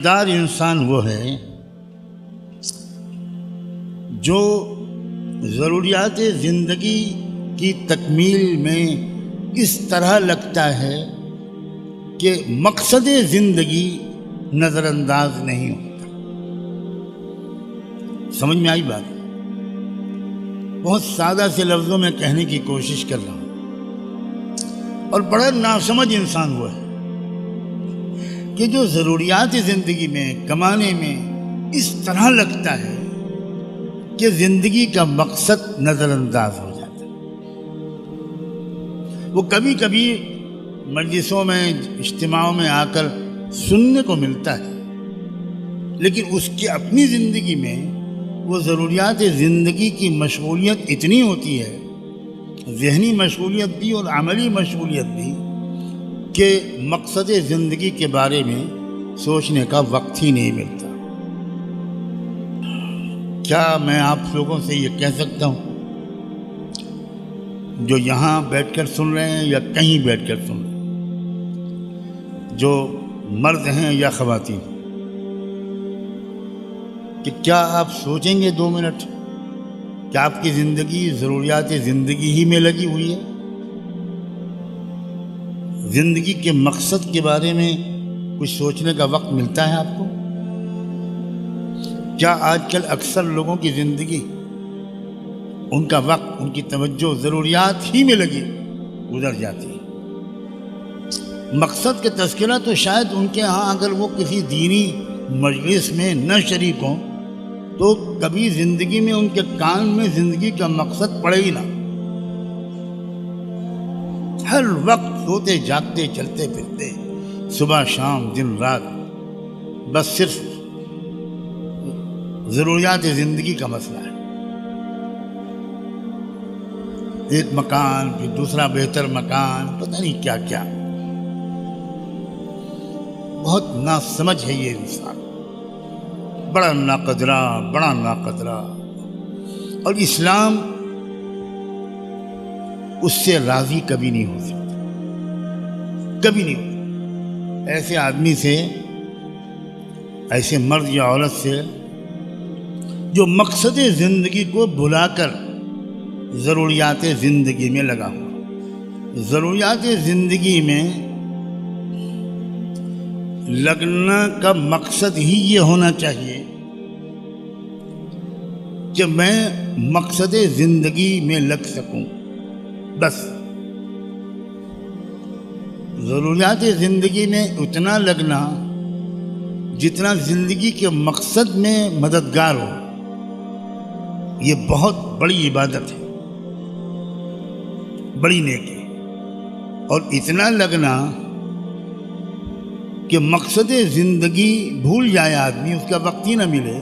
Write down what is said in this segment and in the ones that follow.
دار انسان وہ ہے جو ضروریات زندگی کی تکمیل میں اس طرح لگتا ہے کہ مقصد زندگی نظر انداز نہیں ہوتا۔ سمجھ میں آئی بات؟ بہت سادہ سے لفظوں میں کہنے کی کوشش کر رہا ہوں، اور بڑا ناسمجھ انسان وہ ہے کہ جو ضروریات زندگی میں کمانے میں اس طرح لگتا ہے کہ زندگی کا مقصد نظر انداز ہو جاتا ہے۔ وہ کبھی کبھی مجلسوں میں اجتماعوں میں آ کر سننے کو ملتا ہے، لیکن اس کی اپنی زندگی میں وہ ضروریات زندگی کی مشغولیت اتنی ہوتی ہے، ذہنی مشغولیت بھی اور عملی مشغولیت بھی، کہ مقصد زندگی کے بارے میں سوچنے کا وقت ہی نہیں ملتا۔ کیا میں آپ لوگوں سے یہ کہہ سکتا ہوں، جو یہاں بیٹھ کر سن رہے ہیں یا کہیں بیٹھ کر سن رہے ہیں، جو مرد ہیں یا خواتین، کہ کیا آپ سوچیں گے 2 منٹ کہ آپ کی زندگی ضروریات زندگی ہی میں لگی ہوئی ہے؟ زندگی کے مقصد کے بارے میں کچھ سوچنے کا وقت ملتا ہے آپ کو؟ کیا آج کل اکثر لوگوں کی زندگی، ان کا وقت، ان کی توجہ ضروریات ہی میں لگی گزر جاتی ہے؟ مقصد کا تذکرہ تو شاید ان کے ہاں اگر وہ کسی دینی مجلس میں نہ شریک ہوں تو کبھی زندگی میں ان کے کان میں زندگی کا مقصد پڑے ہی نہ۔ ہر وقت سوتے جاگتے چلتے پھرتے، صبح شام دن رات، بس صرف ضروریات زندگی کا مسئلہ ہے۔ ایک مکان، پھر دوسرا بہتر مکان، پتہ نہیں کیا کیا۔ بہت ناسمجھ ہے یہ انسان، بڑا ناقدرہ، اور اسلام اس سے راضی کبھی نہیں ہو سکتا، کبھی نہیں ہو۔ ایسے آدمی سے، ایسے مرد یا عورت سے جو مقصد زندگی کو بھلا کر ضروریات زندگی میں لگا ہوا۔ ضروریات زندگی میں لگنا کا مقصد ہی یہ ہونا چاہیے کہ میں مقصد زندگی میں لگ سکوں، بس۔ ضروریات زندگی میں اتنا لگنا جتنا زندگی کے مقصد میں مددگار ہو، یہ بہت بڑی عبادت ہے، بڑی نیکی۔ اور اتنا لگنا کہ مقصد زندگی بھول جائے آدمی، اس کا وقت ہی نہ ملے،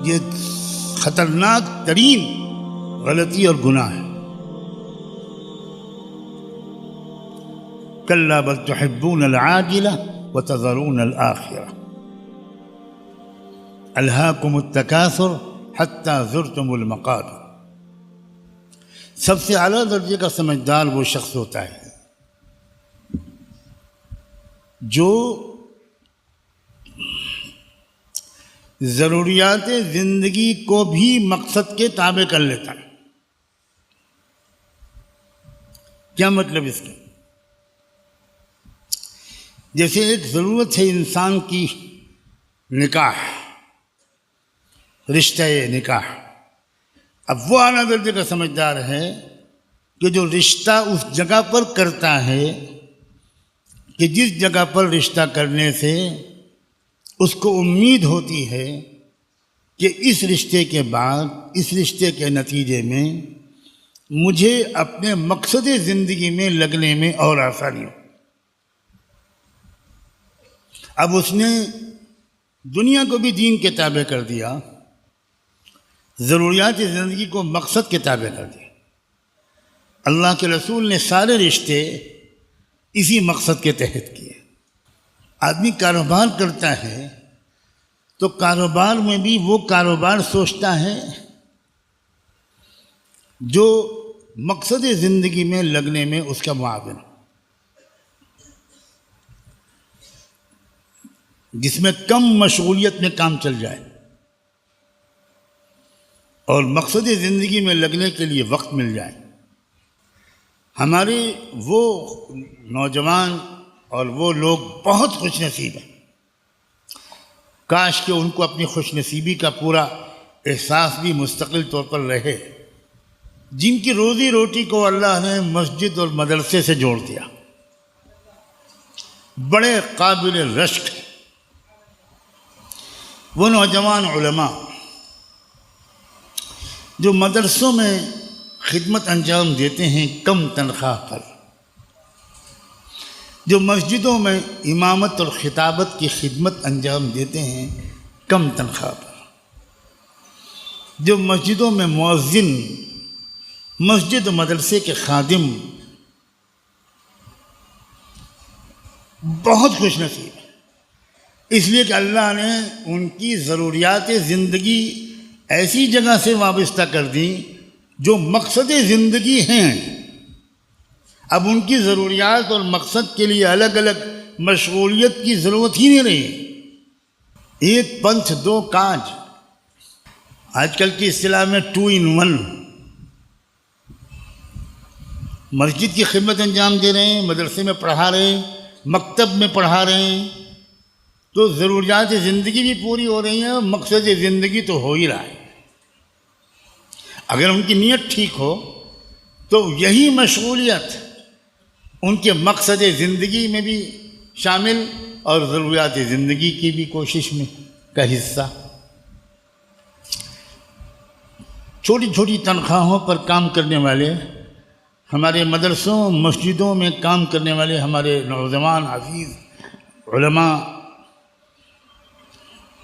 یہ خطرناک ترین غلطی اور گناہ ہے۔ کلا بل تحبون العاجلہ وتذرون الآخرہ، الہاکم التکاثر حتی زرتم المقابر۔ سب سے اعلیٰ درجے کا سمجھدار وہ شخص ہوتا ہے جو ضروریات زندگی کو بھی مقصد کے تابع کر لیتا ہے۔ کیا مطلب اس کا؟ جیسے ایک ضرورت ہے انسان کی نکاح، رشتہ نکاح۔ اب وہ اعلیٰ درجے کا سمجھدار ہے کہ جو رشتہ اس جگہ پر کرتا ہے کہ جس جگہ پر رشتہ کرنے سے اس کو امید ہوتی ہے کہ اس رشتے کے بعد، اس رشتے کے نتیجے میں مجھے اپنے مقصد زندگی میں لگنے میں اور آسانی ہو۔ اب اس نے دنیا کو بھی دین کے تابع کر دیا، ضروریات زندگی کو مقصد کے تابع کر دیا۔ اللہ کے رسول نے سارے رشتے اسی مقصد کے تحت کیے۔ آدمی کاروبار کرتا ہے تو کاروبار میں بھی وہ کاروبار سوچتا ہے جو مقصد زندگی میں لگنے میں اس کا معاون۔ جس میں کم مشغولیت میں کام چل جائے اور مقصد زندگی میں لگنے کے لیے وقت مل جائے۔ ہمارے وہ نوجوان اور وہ لوگ بہت خوش نصیب ہیں، کاش کہ ان کو اپنی خوش نصیبی کا پورا احساس بھی مستقل طور پر رہے، جن کی روزی روٹی کو اللہ نے مسجد اور مدرسے سے جوڑ دیا، بڑے قابل رشک وہ نوجوان علماء جو مدرسوں میں خدمت انجام دیتے ہیں کم تنخواہ پر، جو مسجدوں میں امامت اور خطابت کی خدمت انجام دیتے ہیں کم تنخواہ پر، جو مسجدوں میں مؤذن، مسجد و مدرسے کے خادم بہت خوش نصیب ہیں، اس لیے کہ اللہ نے ان کی ضروریات زندگی ایسی جگہ سے وابستہ کر دیں جو مقصد زندگی ہیں۔ اب ان کی ضروریات اور مقصد کے لیے الگ الگ مشغولیت کی ضرورت ہی نہیں رہی، ایک پنتھ دو کاج، آج کل کی اصطلاح میں 2 in 1، مسجد کی خدمت انجام دے رہے ہیں، مدرسے میں پڑھا رہے ہیں، مکتب میں پڑھا رہے ہیں، تو ضروریات زندگی بھی پوری ہو رہی ہیں اور مقصد زندگی تو ہو ہی رہا ہے۔ اگر ان کی نیت ٹھیک ہو تو یہی مشغولیت ان کے مقصد زندگی میں بھی شامل اور ضروریات زندگی کی بھی کوشش میں کا حصہ۔ چھوٹی چھوٹی تنخواہوں پر کام کرنے والے ہمارے مدرسوں مسجدوں میں کام کرنے والے ہمارے نوجوان عزیز علماء،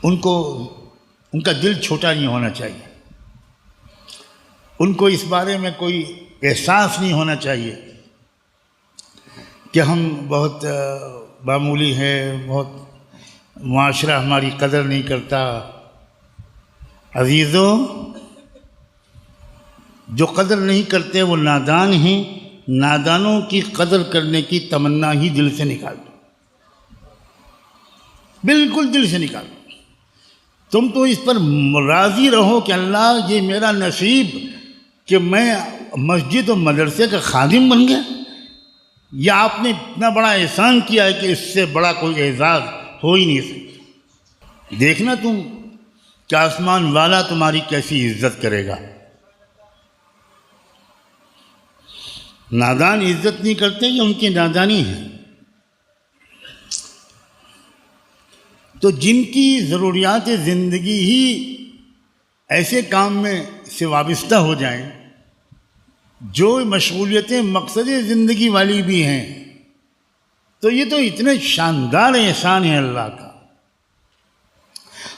ان کا دل چھوٹا نہیں ہونا چاہیے، ان کو اس بارے میں کوئی احساس نہیں ہونا چاہیے کہ ہم بہت معمولی ہیں، بہت معاشرہ ہماری قدر نہیں کرتا۔ عزیزوں، جو قدر نہیں کرتے وہ نادان ہیں، نادانوں کی قدر کرنے کی تمنا ہی دل سے نکال دو، بالکل دل سے نکال دو۔ تم تو اس پر راضی رہو کہ اللہ یہ میرا نصیب کہ میں مسجد و مدرسے کا خادم بن گیا، یا آپ نے اتنا بڑا احسان کیا ہے کہ اس سے بڑا کوئی اعزاز ہو ہی نہیں سکتا۔ دیکھنا تم کہ آسمان والا تمہاری کیسی عزت کرے گا۔ نادان عزت نہیں کرتے، یہ ان کی نادانی ہے۔ تو جن کی ضروریات زندگی ہی ایسے کام میں سے وابستہ ہو جائیں جو مشغولیتیں مقصد زندگی والی بھی ہیں، تو یہ تو اتنے شاندار احسان ہے اللہ کا۔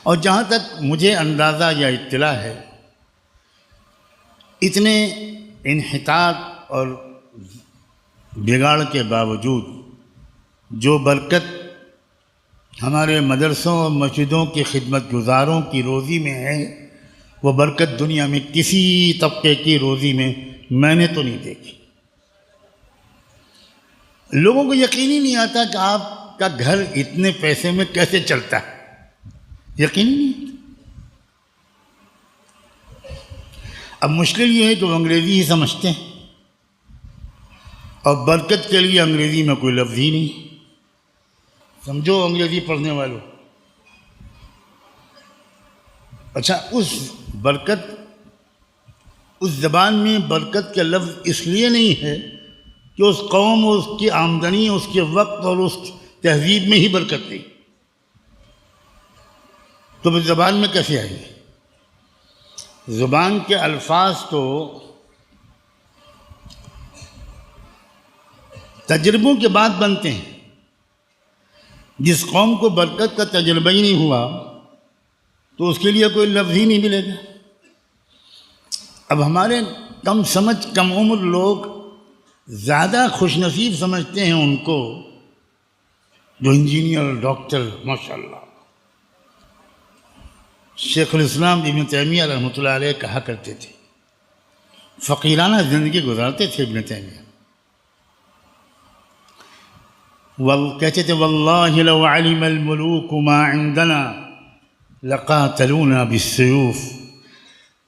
اور جہاں تک مجھے اندازہ یا اطلاع ہے، اتنے انحطاط اور بگاڑ کے باوجود جو برکت ہمارے مدرسوں اور مسجدوں کی خدمت گزاروں کی روزی میں ہے، وہ برکت دنیا میں کسی طبقے کی روزی میں نے تو نہیں دیکھی۔ لوگوں کو یقین ہی نہیں آتا کہ آپ کا گھر اتنے پیسے میں کیسے چلتا ہے، یقین ہی نہیں آتا۔ اب مشکل یہ ہے کہ وہ انگریزی ہی سمجھتے ہیں، اور برکت کے لیے انگریزی میں کوئی لفظ ہی نہیں۔ سمجھو انگریزی پڑھنے والوں، اچھا اس برکت، اس زبان میں برکت کا لفظ اس لیے نہیں ہے کہ اس قوم اور اس کی آمدنی، اس کے وقت اور اس تہذیب میں ہی برکت نہیں، تو اس زبان میں کیسے آئی؟ زبان کے الفاظ تو تجربوں کے بعد بنتے ہیں۔ جس قوم کو برکت کا تجربہ ہی نہیں ہوا تو اس کے لیے کوئی لفظ ہی نہیں ملے گا۔ اب ہمارے کم سمجھ کم عمر لوگ زیادہ خوش نصیب سمجھتے ہیں ان کو جو انجینئر، ڈاکٹر، ماشاءاللہ۔ شیخ الاسلام ابن تیمیہ رحمۃ اللہ علیہ کہا کرتے تھے، فقیرانہ زندگی گزارتے تھے ابن تیمیہ، کہتے تھے واللہ لو علم الملوک ما عندنا لقاتلونا بالسیوف،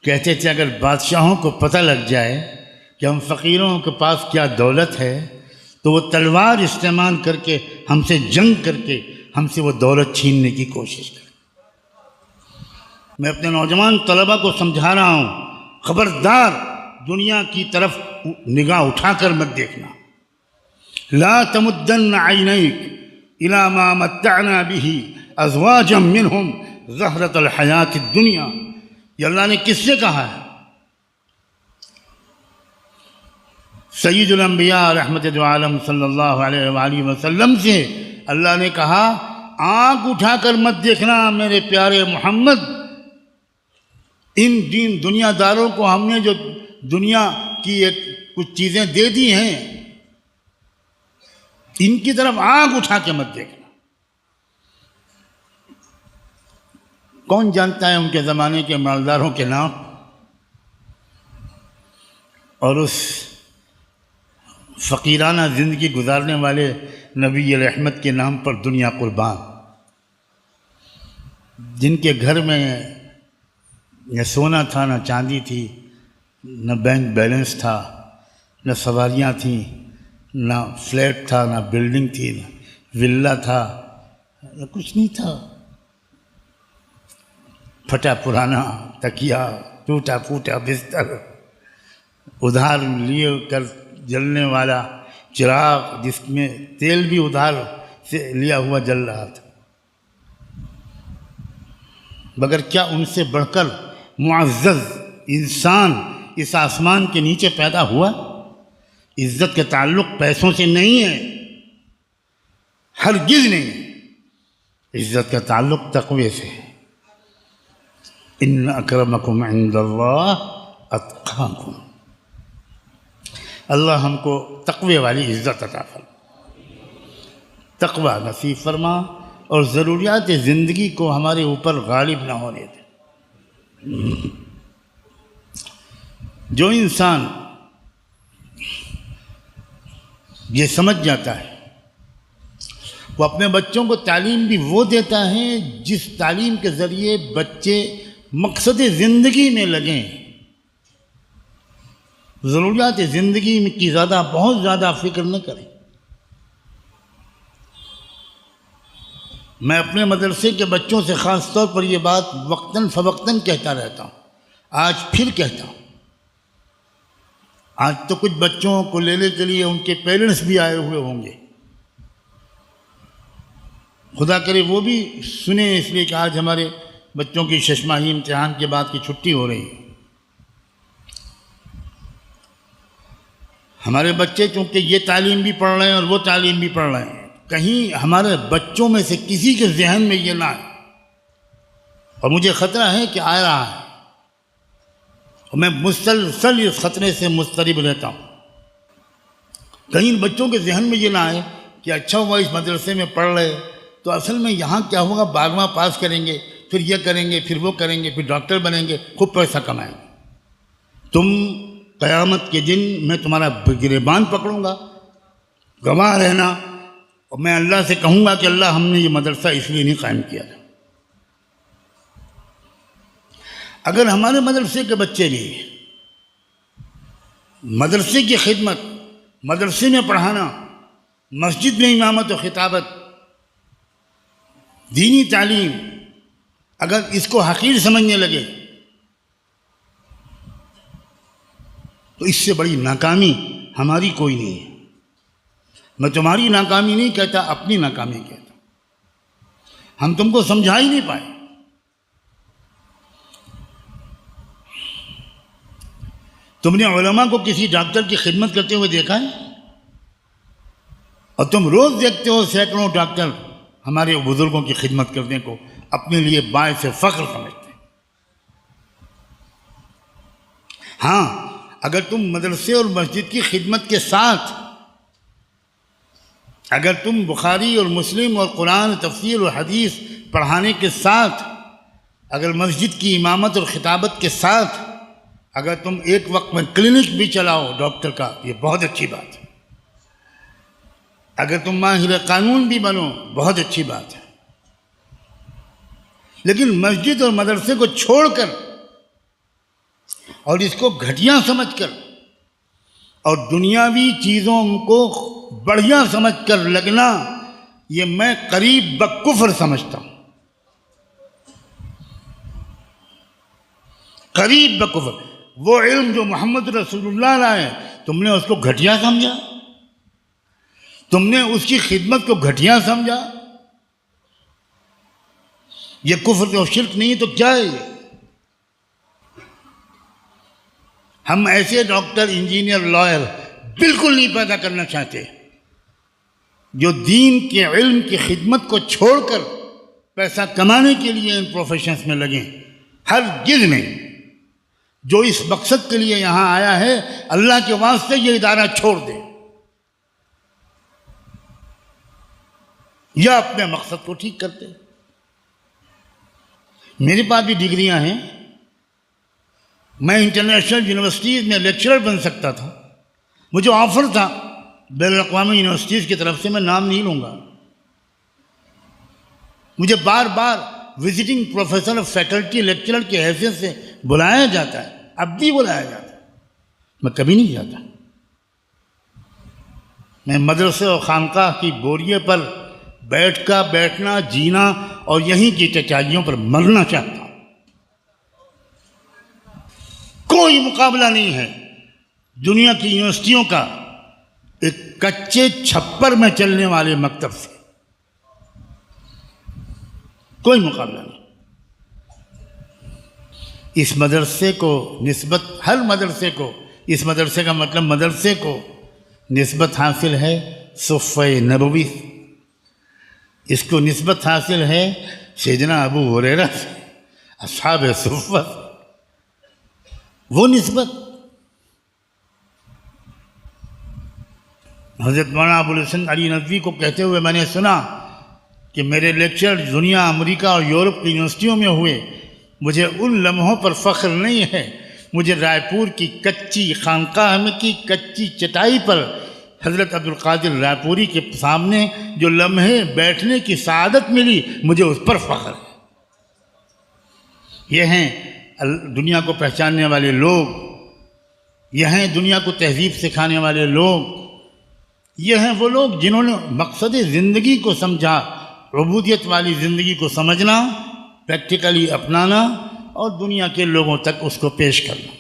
کہتے تھے اگر بادشاہوں کو پتہ لگ جائے کہ ہم فقیروں کے پاس کیا دولت ہے تو وہ تلوار استعمال کر کے ہم سے جنگ کر کے ہم سے وہ دولت چھیننے کی کوشش کریں۔ میں اپنے نوجوان طلبہ کو سمجھا رہا ہوں، خبردار دنیا کی طرف نگاہ اٹھا کر مت دیکھنا۔ لا تمدن عینیک الی ما متعنا به ازواجا منہم زہرۃ الحیات الدنیا، یہ اللہ نے کس سے کہا ہے؟ سید الانبیاء رحمت دو عالم صلی اللہ علیہ وآلہ وسلم سے اللہ نے کہا آنکھ اٹھا کر مت دیکھنا میرے پیارے محمد، ان دنیا داروں کو ہم نے جو دنیا کی کچھ چیزیں دے دی ہیں ان کی طرف آنکھ اٹھا کے مت دیکھنا۔ کون جانتا ہے ان کے زمانے کے مالداروں کے نام اور اس فقیرانہ زندگی گزارنے والے نبی رحمت کے نام پر دنیا قربان، جن کے گھر میں نہ سونا تھا نہ چاندی تھی، نہ بینک بیلنس تھا، نہ سواریاں تھیں، نہ فلیٹ تھا، نہ بلڈنگ تھی، نہ ولا تھا، نہ کچھ نہیں تھا، پھٹا پرانا تکیا، ٹوٹا پھوٹا بستر، ادھار لیے کر جلنے والا چراغ جس میں تیل بھی ادھار سے لیا ہوا جل رہا تھا۔ مگر کیا ان سے بڑھ کر معزز انسان اس آسمان کے نیچے پیدا ہوا؟ عزت کا تعلق پیسوں سے نہیں ہے، ہرگز نہیں ہے، عزت کا تعلق تقوی سے ہے۔ ان اکرمکم عند اللہ اتقاکم، اللہ ہم کو تقوی والی عزت عطا فرما، تقوی نصیب فرما اور ضروریات زندگی کو ہمارے اوپر غالب نہ ہونے دے۔ جو انسان یہ سمجھ جاتا ہے وہ اپنے بچوں کو تعلیم بھی وہ دیتا ہے جس تعلیم کے ذریعے بچے مقصد زندگی میں لگیں، ضروریات زندگی کی بہت زیادہ فکر نہ کریں۔ میں اپنے مدرسے کے بچوں سے خاص طور پر یہ بات وقتاً فوقتاً کہتا رہتا ہوں، آج پھر کہتا ہوں۔ آج تو کچھ بچوں کو لینے کے لیے ان کے پیرنٹس بھی آئے ہوئے ہوں گے، خدا کرے وہ بھی سنیں، اس لیے کہ آج ہمارے بچوں کی ششماہی امتحان کے بعد کی چھٹی ہو رہی ہے۔ ہمارے بچے چونکہ یہ تعلیم بھی پڑھ رہے ہیں اور وہ تعلیم بھی پڑھ رہے ہیں، کہیں ہمارے بچوں میں سے کسی کے ذہن میں یہ نہ آئے، اور مجھے خطرہ ہے کہ آ رہا ہے، اور میں مسلسل اس خطرے سے مضطرب رہتا ہوں۔ کہیں بچوں کے ذہن میں یہ نہ آئے کہ اچھا ہوا اس مدرسے میں پڑھ رہے تو اصل میں یہاں کیا ہوگا، 12واں پاس کریں گے، پھر یہ کریں گے، پھر وہ کریں گے، پھر ڈاکٹر بنیں گے، خوب پیسہ کمائیں گے، تم قیامت کے دن میں تمہارا گریبان پکڑوں گا، گواہ رہنا، اور میں اللہ سے کہوں گا کہ اللہ ہم نے یہ مدرسہ اس لیے نہیں قائم کیا تھا۔ اگر ہمارے مدرسے کے بچے بھی مدرسے کی خدمت، مدرسے میں پڑھانا، مسجد میں امامت و خطابت، دینی تعلیم، اگر اس کو حقیر سمجھنے لگے تو اس سے بڑی ناکامی ہماری کوئی نہیں ہے۔ میں تمہاری ناکامی نہیں کہتا، اپنی ناکامی کہتا، ہم تم کو سمجھا ہی نہیں پائے۔ تم نے علماء کو کسی ڈاکٹر کی خدمت کرتے ہوئے دیکھا ہے؟ اور تم روز دیکھتے ہو سینکڑوں ڈاکٹر ہمارے بزرگوں کی خدمت کرنے کو اپنے لیے باعث فخر سمجھتے ہیں۔ ہاں، اگر تم مدرسے اور مسجد کی خدمت کے ساتھ، اگر تم بخاری اور مسلم اور قرآن تفسیر اور حدیث پڑھانے کے ساتھ، اگر مسجد کی امامت اور خطابت کے ساتھ، اگر تم ایک وقت میں کلینک بھی چلاؤ ڈاکٹر کا، یہ بہت اچھی بات ہے۔ اگر تم ماہر قانون بھی بنو بہت اچھی بات ہے، لیکن مسجد اور مدرسے کو چھوڑ کر اور اس کو گھٹیا سمجھ کر اور دنیاوی چیزوں کو بڑھیا سمجھ کر لگنا، یہ میں قریب بکفر سمجھتا ہوں، قریب بکفر۔ وہ علم جو محمد رسول اللہ لائے تم نے اس کو گھٹیا سمجھا، تم نے اس کی خدمت کو گھٹیا سمجھا، یہ کفر اور شرک نہیں تو کیا ہے یہ؟ ہم ایسے ڈاکٹر، انجینئر، لائر بالکل نہیں پیدا کرنا چاہتے جو دین کے علم کی خدمت کو چھوڑ کر پیسہ کمانے کے لیے ان پروفیشنز میں لگیں، ہرگز نہیں۔ جو اس مقصد کے لیے یہاں آیا ہے اللہ کے واسطے یہ ادارہ چھوڑ دے یا اپنے مقصد کو ٹھیک کرتے۔ میرے پاس بھی ڈگریاں ہیں، میں انٹرنیشنل یونیورسٹیز میں لیکچرر بن سکتا تھا، مجھے آفر تھا بین الاقوامی یونیورسٹیز کی طرف سے، میں نام نہیں لوں گا، مجھے بار بار visiting professor of faculty lecturer کی حیثیت سے بلایا جاتا ہے، اب بھی بلایا جاتا ہے، میں کبھی نہیں جاتا۔ میں مدرسے اور خانقاہ کی بوریے پر بیٹھنا، جینا اور یہیں کی چچائیوں پر مرنا چاہتا ہوں۔ کوئی مقابلہ نہیں ہے دنیا کی یونیورسٹیوں کا ایک کچے چھپر میں چلنے والے مکتب سے، کوئی مقابلہ نہیں۔ اس مدرسے کو نسبت، ہر مدرسے کو، اس مدرسے کا مطلب مدرسے کو نسبت حاصل ہے صفہ نبوی، اس کو نسبت حاصل ہے سیدنا ابو ہریرہ سے، اصحاب صفہ، وہ نسبت۔ حضرت مولانا ابو الحسن علی ندوی کو کہتے ہوئے میں نے سنا کہ میرے لیکچر دنیا، امریکہ اور یورپ کی یونیورسٹیوں میں ہوئے، مجھے ان لمحوں پر فخر نہیں ہے، مجھے رائے پور کی کچی خانقاہ میں کی کچی چٹائی پر حضرت عبد القادر رائے پوری کے سامنے جو لمحے بیٹھنے کی سعادت ملی، مجھے اس پر فخر ہے۔ یہ ہیں دنیا کو پہچاننے والے لوگ، یہ ہیں دنیا کو تہذیب سکھانے والے لوگ، یہ ہیں وہ لوگ جنہوں نے مقصد زندگی کو سمجھا، عبودیت والی زندگی کو سمجھنا، پریکٹیکلی اپنانا اور دنیا کے لوگوں تک اس کو پیش کرنا۔